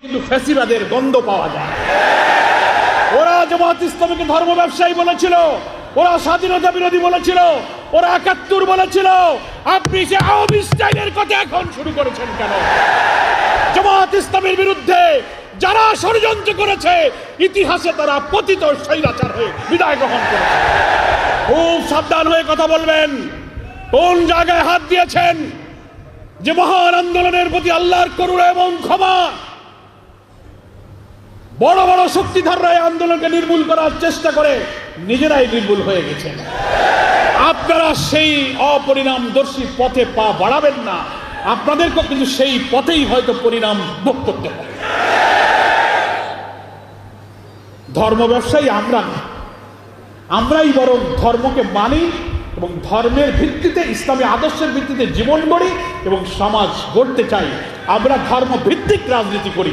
কিন্তু ফ্যাসিবাদের গন্ধ পাওয়া যায়। ওরা জামাত ইসলামীকে ধর্ম ব্যবসায়ী বলেছিল, ওরা স্বাধীনতা বিরোধী বলেছিল, ওরা ৭১ বলেছিল। আপনি সে আওয়ামী স্টাইলের কথা এখন শুরু করেছেন কেন? জামাত ইসলামের বিরুদ্ধে যারা ষড়যন্ত্র করেছে ইতিহাসে তারা পতিত স্বৈরাচার হয়ে বিদায় গ্রহণ করেছে। খুব সাবধান হয়ে কথা বলবেন। কোন জায়গায় হাত দিয়েছেন? যে মহান আন্দোলনের প্রতি আল্লাহর করুণা এবং ক্ষমা, বড় বড় শক্তিধররা এই আন্দোলনকে নির্মূল করার চেষ্টা করে নিজেরাই নির্মূল হয়ে গেছেন। আপনারা সেই অপরিণামদর্শী পথে পা বাড়াবেন না। আপনাদেরকে কিন্তু সেই পথেই হয়তো পরিণাম ভোগ করতে হবে। ধর্ম ব্যবসায়ী আমরা না, আমরাই বরং ধর্মকে মানি এবং ধর্মের ভিত্তিতে, ইসলামী আদর্শের ভিত্তিতে জীবন গড়ি এবং সমাজ গড়তে চাই। আমরা ধর্ম ভিত্তিক রাজনীতি করি।